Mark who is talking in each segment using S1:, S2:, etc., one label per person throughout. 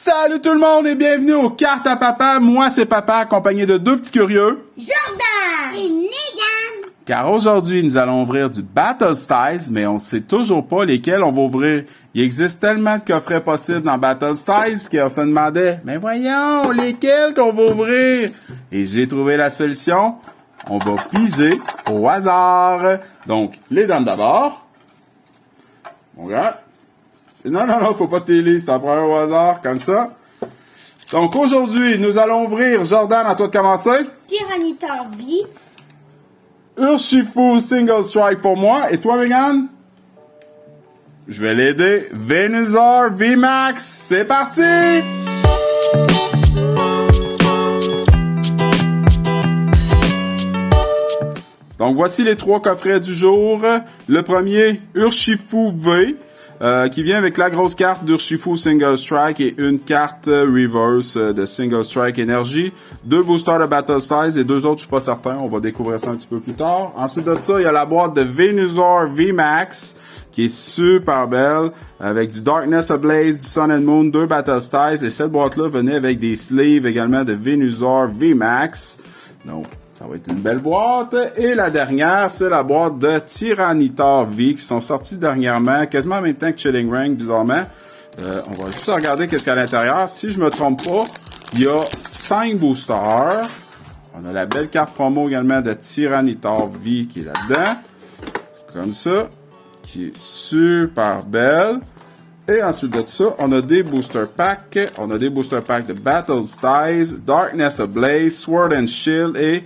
S1: Salut tout le monde et bienvenue aux Cartes à Papa. Moi, c'est Papa, accompagné de deux petits curieux,
S2: Jordan et Megan.
S1: Car aujourd'hui, nous allons ouvrir du Battle Styles, mais on sait toujours pas lesquels on va ouvrir. Il existe tellement de coffrets possibles dans Battle Styles qu'on se demandait, mais voyons, lesquels qu'on va ouvrir? Et j'ai trouvé la solution. On va piger au hasard. Donc, les dames d'abord. On regarde. Non, faut pas télé, c'est un premier au hasard, comme ça. Donc, aujourd'hui, nous allons ouvrir, Jordan, à toi de commencer.
S2: Tyranitar V.
S1: Urshifu Single Strike pour moi. Et toi, Megan? Je vais l'aider. Venusaur VMAX. C'est parti! Donc, voici les trois coffrets du jour. Le premier, Urshifu V. Qui vient avec la grosse carte d'Urshifu Single Strike et une carte reverse de Single Strike Energy. Deux boosters de Battle Styles et deux autres, je suis pas certain. On va découvrir ça un petit peu plus tard. Ensuite de ça, il y a la boîte de Venusaur VMAX qui est super belle avec du Darkness Ablaze, du Sun and Moon, deux Battle Styles. Et cette boîte-là venait avec des sleeves également de Venusaur VMAX. Donc, ça va être une belle boîte. Et la dernière, c'est la boîte de Tyranitar V qui sont sortis dernièrement, quasiment en même temps que Chilling Reign, bizarrement. On va juste regarder qu'est-ce qu'il y a à l'intérieur. Si je me trompe pas, il y a 5 boosters. On a la belle carte promo également de Tyranitar V qui est là-dedans. Comme ça. Qui est super belle. Et ensuite de ça, on a des booster packs. On a des booster packs de Battle Styles, Darkness Ablaze, Sword and Shield et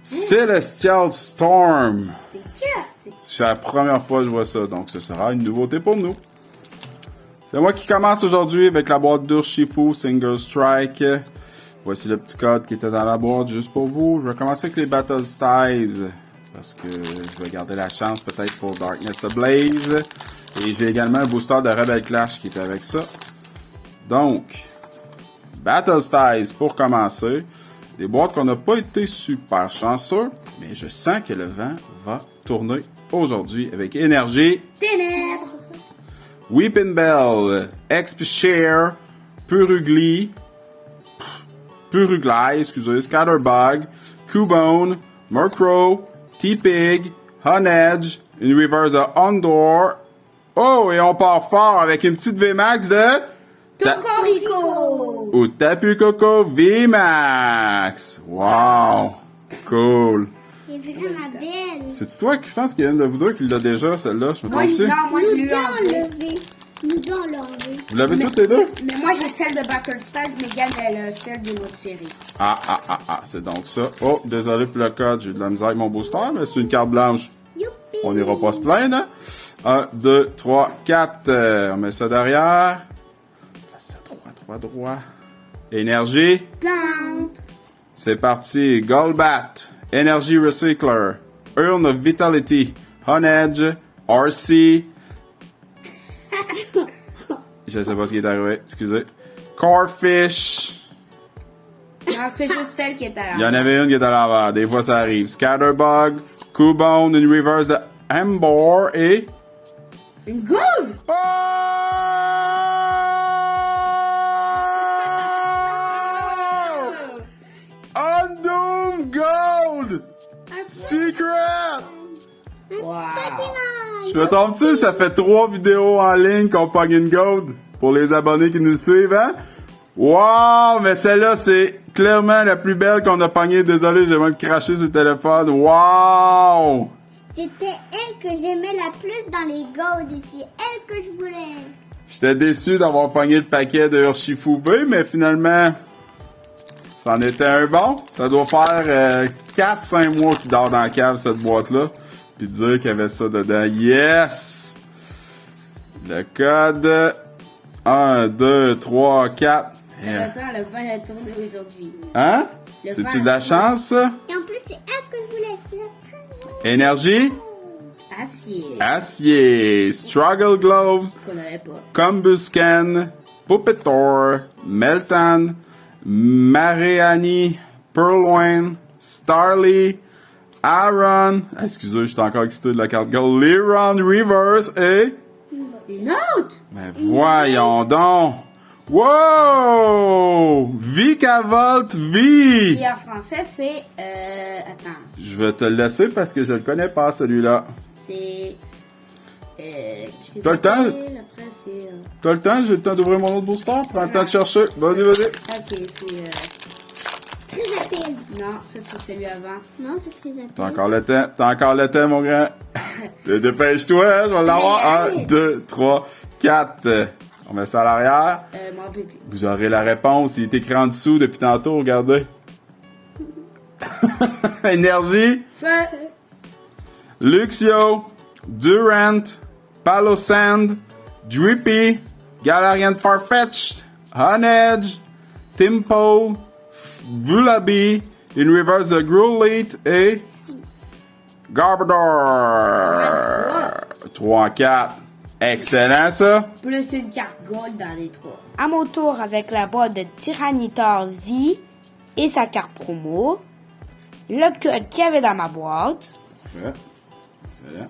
S1: Celestial Storm. C'est la première fois que je vois ça, donc ce sera une nouveauté pour nous. C'est moi qui commence aujourd'hui avec la boîte d'Urshifu Single Strike. Voici le petit code qui était dans la boîte juste pour vous. Je vais commencer avec les Battle Styles parce que je vais garder la chance peut-être pour Darkness Ablaze. Et j'ai également un booster de Rebel Clash qui est avec ça. Donc, Battle Styles pour commencer. Des boîtes qu'on n'a pas été super chanceux, mais je sens que le vent va tourner aujourd'hui avec énergie.
S2: Ténèbres.
S1: Weeping Bell, Exp Share, Purugly, Scatterbug, Cubone, Murkrow, T-Pig, Honedge, une reverse de Ondor. Oh, et on part fort avec une petite VMAX de
S2: Tocorico.
S1: ou Tapu Koko VMAX. Wow! Cool.
S2: C'est vraiment belle.
S1: C'est-tu toi qui je pense qu'il y en a de vous deux qui l'a déjà, celle-là? Je me trompe-tu?
S2: Moi, je l'ai
S3: Nous
S2: enlevé.
S3: enlevé.
S1: Vous l'avez toutes les deux?
S2: Mais moi, j'ai celle de Battle Styles, Megan, elle a celle de notre série.
S1: Ah, c'est donc ça. Oh, désolé pour le code, j'ai de la misère avec mon booster, mais c'est une carte blanche.
S3: Youpi.
S1: On n'ira pas se plaindre, hein? 1, 2, 3, 4. On met ça derrière. Place ça droit. Énergie.
S2: Plante.
S1: C'est parti. Golbat. Energy Recycler. Urn of Vitality. Honedge. RC. Je sais pas ce qui est arrivé. Excusez. Corfish.
S2: Non, c'est juste celle qui est à
S1: Il y en avait une qui est à l'envers. Des fois, ça arrive. Scatterbug. Cubone. Une reverse de Ambor. Et...
S2: une gold.
S1: Oh! Undoom Gold! Secret!
S2: Wow.
S1: Je me trompe-tu? Ça fait 3 vidéos en ligne qu'on pogne une Gold pour les abonnés qui nous suivent, hein? Wow! Mais celle-là, c'est clairement la plus belle qu'on a pognée. Désolé, j'ai même craché sur le téléphone. Wow!
S3: C'était elle que j'aimais la plus dans les golds et c'est elle que je voulais.
S1: J'étais déçu d'avoir pogné le paquet de Urshifu V, mais finalement, c'en était un bon. Ça doit faire 4-5 mois qu'il dort dans la cave, cette boîte-là. Puis dire qu'il y avait ça dedans. Yes! Le code 1, 2, 3, 4.
S2: Le vent a tourné aujourd'hui.
S1: Hein?
S2: Le
S1: C'est-tu
S2: vent.
S1: de la chance, ça?
S3: Et en plus, c'est elle que je voulais. C'est la très
S1: Énergie? Acier. Struggle Gloves.
S2: Qu'on n'avait pas.
S1: Combuscan, Puppetor, Meltan, Mariani, Purloin, Starly, Aaron, excusez, je suis encore excité de la carte Gold, Liron Reverse et...
S2: Une autre!
S1: Mais voyons donc! Wow! Vicavolt V!
S2: Et en français, c'est... attends.
S1: Je vais te le laisser parce que je le connais pas, celui-là.
S2: C'est...
S1: T'as le temps?
S2: Après, c'est...
S1: T'as le temps? J'ai le temps d'ouvrir mon autre booster? Prends le temps de chercher. Vas-y, vas-y.
S2: Ok, c'est...
S3: Très rapide.
S2: Non, ça, c'est celui avant.
S3: Non, c'est très rapide.
S1: T'as encore le temps. T'as encore le temps, mon grand. Dépêche-toi, hein, je vais l'avoir. 1, 2, 3, 4. On met ça à l'arrière.
S2: Mon bébé.
S1: Vous aurez la réponse. Il est écrit en dessous depuis tantôt, regardez. Énergie.
S2: Feu.
S1: Luxio. Durant. Palo Sand. Drippy. Galarian Farfetch'd. Honedge. Timpo. Vulaby. In reverse de Growlithe et Garbodor. 3 en 4. Excellent, ça.
S2: Plus une carte gold dans les trois.
S4: À mon tour avec la boîte de Tyranitar V et sa carte promo. Le code qu'il y avait dans ma boîte.
S1: Parfait. Excellent.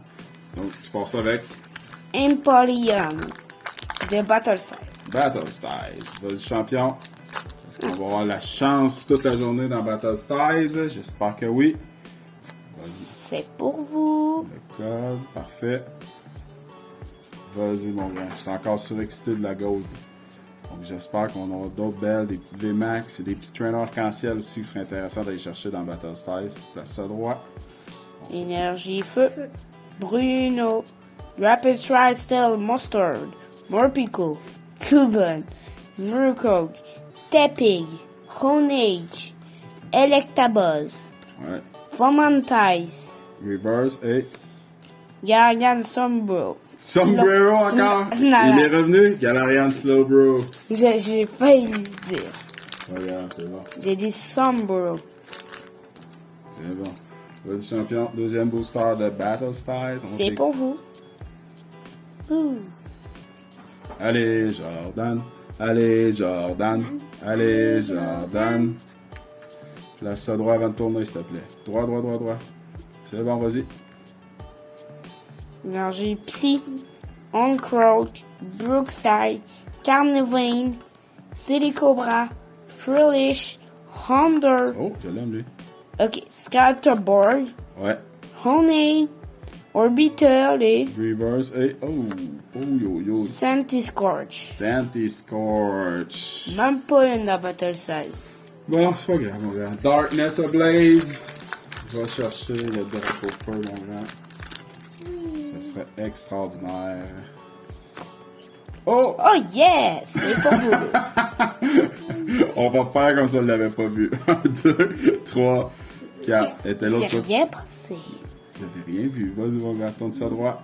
S1: Donc, tu passes avec
S4: Empoleon de Battle Style.
S1: Battle Styles. Vas-y, champion. Est-ce qu'on va avoir la chance toute la journée dans Battle Styles? J'espère que oui.
S4: C'est pour vous.
S1: Le code, parfait. Vas-y, mon gars. Je suis encore surexcité de la gold. Donc, j'espère qu'on aura d'autres belles, des petites VMAX et des petits trainers arc-en-ciel aussi qui seraient intéressants d'aller chercher dans Battle Styles. Place ça droit.
S4: Énergie Feu. Bruno. Rapid Stride Steel Mustard. Morpico. Cuban. Murkoch. Tepig. Honage. Electabuzz.
S1: Ouais.
S4: Fomantice.
S1: Reverse et
S4: Gargan Sombro.
S1: Sombrero encore.
S4: Non,
S1: Il
S4: non.
S1: est revenu. Galarian Slowbro.
S4: J'ai failli le dire.
S1: Regarde, c'est bon.
S4: J'ai dit Sombro.
S1: C'est bon. Vas-y, champion. Deuxième booster de Battle Styles. On
S4: C'est
S1: fait-
S4: pour vous. Ouh.
S1: Allez, Jordan. Allez, Jordan. Allez, Jordan. Place ça droit avant de tourner, s'il te plaît. Droit, droit, droit, droit. C'est bon, vas-y.
S4: Énergie Psy, Oncroach, Brookside, Carnivine, City Cobra, Frillish, Honda,
S1: Oh, je l'aime, lui.
S4: ok, Scatterboard,
S1: Ouais.
S4: Honey, Orbital et
S1: Reverse et... Oh, oh, yo, yo.
S4: Santiscorch.
S1: Santi Scorch.
S4: Même pas une à Battle Size.
S1: Bon, c'est pas grave, mon gars. Darkness Ablaze. Va chercher le drapeau feu, mon grand. Ce serait extraordinaire. Oh!
S4: Oh yes, c'est pour vous.
S1: On va faire comme ça, on l'avait pas vu. 1, 2, 3, 4. Était l'autre
S4: C'est
S1: côté.
S4: rien passé.
S1: J'avais rien vu. Vas-y, mon gars, tourne ça droit.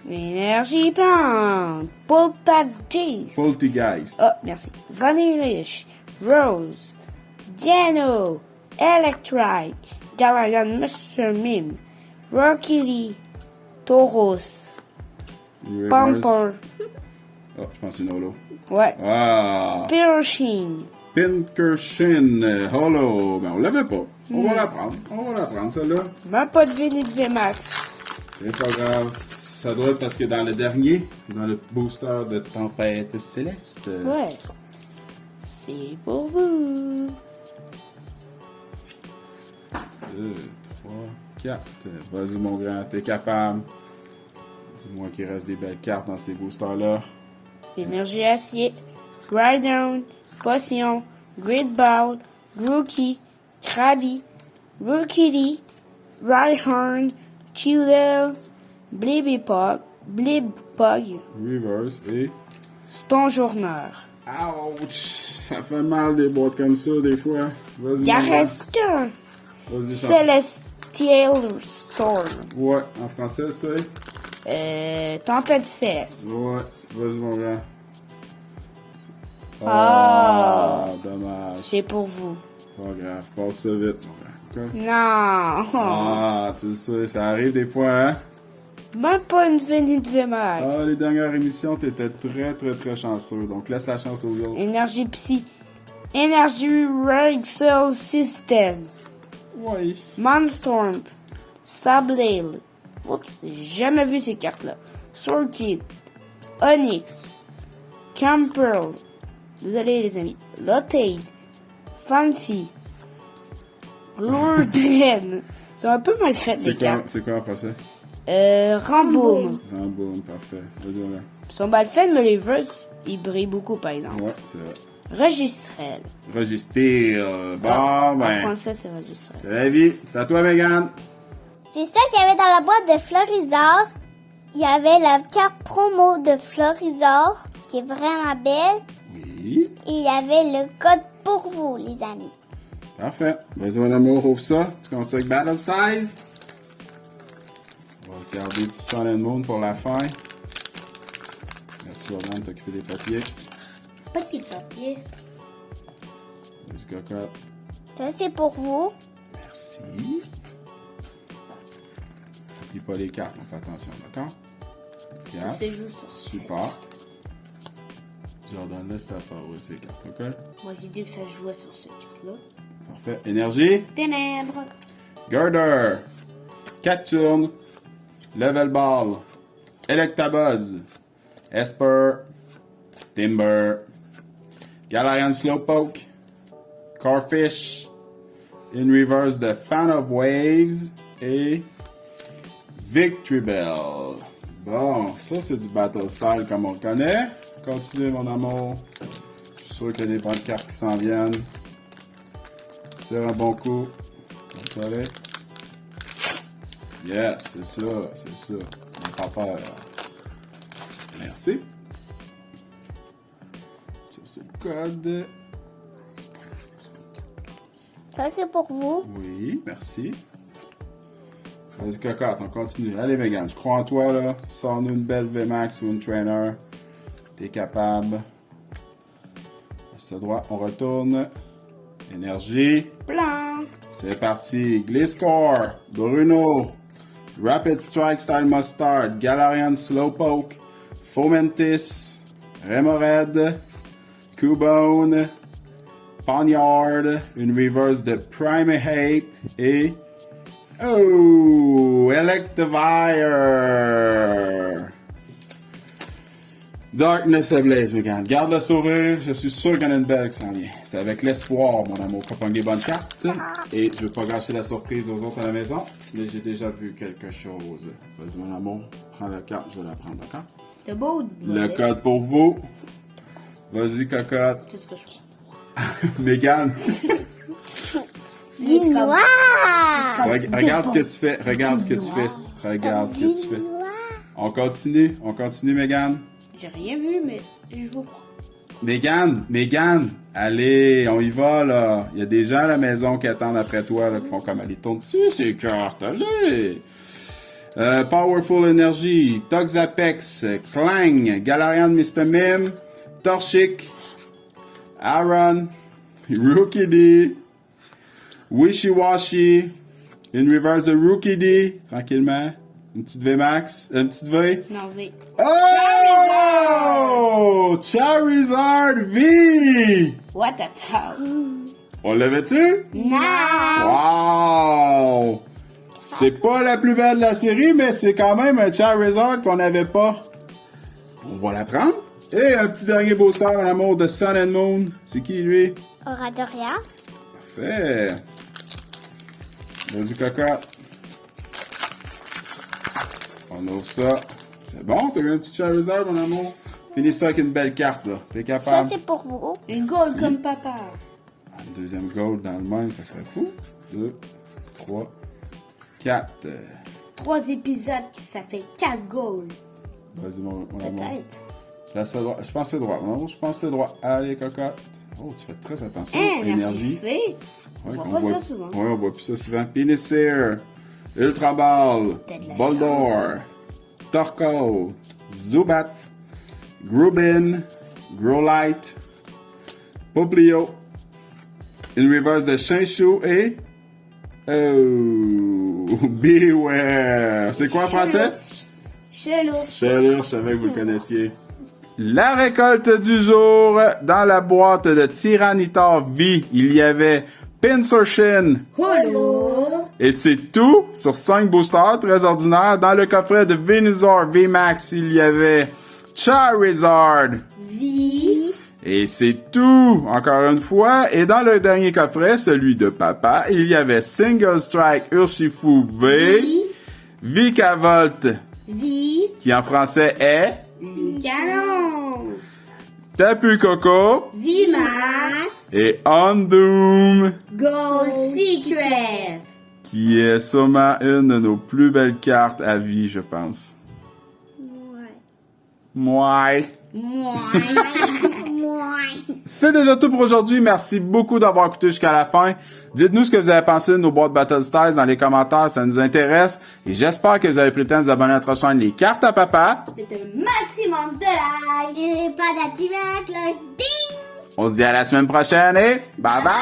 S4: Énergie plante, Poltergeist.
S1: Poltergeist.
S4: Oh, merci. Vanillish, Rose, Diano, Electric, Galarian Mr. Mime, Rocky Lee, Tauros,
S1: Reverse.
S4: Pumper,
S1: Oh, je pense une holo.
S4: ouais,
S1: Ah!
S4: Pershing,
S1: Pinkershin Holo. Ben, on l'avait pas. On va la prendre. On va la prendre, celle-là.
S4: même pas de Vinny de VMAX.
S1: C'est pas grave. Ça doit être parce que dans le dernier, dans le booster de Tempête Céleste.
S4: Ouais. C'est pour vous.
S1: 2, 3, 4. Vas-y, mon grand, t'es capable. Dis-moi qu'il reste des belles cartes dans ces boosters-là.
S4: Énergie acier, Rhydon, Potion, Grid Ball, Rookie, Krabby, Rookie Lee, Rhyhorn, Chewdell, Blibpog,
S1: Reverse et...
S4: Stonjourneur.
S1: Ouch! Ça fait mal des boîtes comme ça, des fois. Vas-y,
S4: Il en
S1: mon grand.
S4: reste qu'un.
S1: Vas-y, champ.
S4: Celestial Storm.
S1: Ouais, en français, c'est...
S4: Tempête CS.
S1: Ouais, vas-y, mon grand.
S4: Ah.
S1: Dommage.
S4: C'est pour vous.
S1: Pas grave, passe ça vite, mon grand. Ok?
S4: Non.
S1: Ah, tu le sais, ça arrive des fois, hein?
S4: Même pas une Vinny de VMAX.
S1: Ah, les dernières émissions, t'étais très, très, très chanceux. Donc, laisse la chance aux autres.
S4: Énergie Psy. Énergie Rexel System.
S1: Oui.
S4: Monstorm. Sablale. Oups, j'ai jamais vu ces cartes-là. Swordkid. Onyx. Camperl. Désolé les amis. Lotade, Fanfi, Lourdaine. C'est un peu mal fait les cartes.
S1: C'est quoi en français?
S4: Ramboum.
S1: Ramboum, parfait. Vas-y, on
S4: Ils sont mal faits, mais les verses, ils brillent beaucoup par exemple.
S1: Ouais, c'est vrai.
S4: Registrel.
S1: Register. Bon,
S4: En
S1: ben.
S4: français, c'est Registrel.
S1: C'est la vie. C'est à toi, Megan.
S3: C'est ça qu'il y avait dans la boîte de Florizor. Il y avait la carte promo de Florizor, qui est vraiment belle.
S1: Oui.
S3: Et il y avait le code pour vous, les amis.
S1: Parfait. Vas-y, mon amour, ouvre ça. Tu commences avec Battle Styles. On va se garder du Sun and Moon pour la fin. Merci, Jordan, de t'occuper des papiers.
S4: Petit papier.
S1: Vas-y, cocotte.
S3: Ça, c'est pour vous.
S1: Merci. N'oublie pas les cartes, on fait attention, d'accord? Quatre.
S4: C'est juste sur ça.
S1: Super. Jordan, laisse ta soeur aussi les cartes, ok?
S4: Moi, j'ai dit que ça jouait sur cette carte-là.
S1: Parfait. Énergie.
S4: Ténèbres.
S1: Girder. Cacturne. Level Ball. Electabuzz. Esper. Timber. Galarian Slowpoke. Carfish. In reverse de Fan of Waves. Et Victory Bell. Bon, ça c'est du Battle Style comme on le connaît. Continuez mon amour. Je suis sûr qu'il y a des bonnes cartes qui s'en viennent. Tire un bon coup. Vous savez. Yes, c'est ça, c'est ça. On n'a pas peur. Merci. Ça c'est le code.
S3: Ça, c'est pour vous.
S1: Oui, merci. Vas-y, cocotte, on continue. Allez, Megan, je crois en toi, là. Sors-nous une belle VMAX ou une Trainer. T'es capable. C'est droit, on retourne. Énergie.
S4: Plante.
S1: C'est parti. Gliscor, Bruno, Rapid Strike Style Mustard, Galarian Slowpoke, Fomentis, Remoraid, Cubone, Ponyard, une reverse de Primeape et Electivire. Darkness Ablaze, Megan. Garde le sourire. Je suis sûr qu'il y en a une belle qui s'en vient. C'est avec l'espoir, mon amour, qu'on prenne des bonnes cartes. Et je veux pas gâcher la surprise aux autres à la maison, mais j'ai déjà vu quelque chose. Vas-y, mon amour. Prends la carte, je vais la prendre, d'accord?
S4: C'est beau.
S1: Le code pour vous. Vas-y, cocotte.
S4: C'est ce que je fais.
S1: Megan.
S3: Du noir.
S1: Regarde ce que tu fais. Regarde ce que tu fais. Regarde ce que tu fais. On continue. On continue, Megan.
S4: J'ai rien vu, mais je vous crois.
S1: Megan, allez, on y va, là. Il y a des gens à la maison qui attendent après toi, là, qui font comme aller tourner dessus, ces cartes, allez. Powerful Energy, Toxapex, Clang, Galarian Mr. Mime, Torchic, Aaron, Rookie D, Wishy-Washy, une reverse de Rookie D, tranquillement. Une petite VMAX, une petite V.
S4: Non, V.
S1: Oh! Charizard V!
S4: What the hell?
S1: On l'avait-tu?
S4: Non!
S1: Wow! C'est pas la plus belle de la série, mais c'est quand même un Charizard qu'on n'avait pas. On va la prendre. Et un petit dernier booster en amour de Sun and Moon. C'est qui, lui?
S3: Oradoria.
S1: Parfait. Vas-y, cocotte. On ouvre ça. C'est bon, t'as eu un petit Charizard, mon amour. Finis ça avec une belle carte, là. T'es
S3: Ça,
S1: capable?
S3: c'est pour vous.
S4: Une gold comme papa.
S1: Un deuxième gold dans le main, ça serait fou. 2, 3, 4.
S4: 3 épisodes, ça fait 4 gold.
S1: Vas-y, mon amour.
S4: Peut-être.
S1: Place à droite. Je pense que c'est droit. Mon amour, je pense que c'est droit. Allez, cocotte. Oh, tu fais très attention.
S4: Énergie.
S1: Ouais,
S4: On
S1: qu'on
S4: voit pas
S1: voit
S4: ça souvent.
S1: Ouais, on voit plus ça souvent. Piniseer, Ultra Ball,
S4: T'as de la
S1: Boldor, Torkoal, Zubat, Grubin, Growlite, Poplio, une reverse de Shinchu et... Oh, Beware. C'est quoi en français?
S4: Chelou.
S1: Chaleur, je savais que vous le connaissiez. La récolte du jour, dans la boîte de Tyranitar V, il y avait Pinsir
S4: Holo.
S1: et c'est tout sur 5 boosters, très ordinaire. Dans le coffret de Venusaur VMAX, il y avait Charizard,
S4: V.
S1: Et c'est tout, encore une fois. Et dans le dernier coffret, celui de papa, il y avait Single Strike Urshifu V, Vikavolt,
S2: Vie.
S1: qui en français est
S2: Canon.
S1: Tapu Koko
S2: Vimax.
S1: et Ondoom,
S2: Gold Secret.
S1: qui est sûrement une de nos plus belles cartes à vie, je pense. Mouais. C'est déjà tout pour aujourd'hui. Merci beaucoup d'avoir écouté jusqu'à la fin. Dites-nous ce que vous avez pensé de nos boîtes Battle Styles dans les commentaires, ça nous intéresse. Et j'espère que vous avez pris le temps de vous abonner à notre chaîne Les Cartes à Papa.
S2: Faites un maximum de likes.
S3: Et pas d'activer la cloche. Ding!
S1: On se dit à la semaine prochaine et bye bye!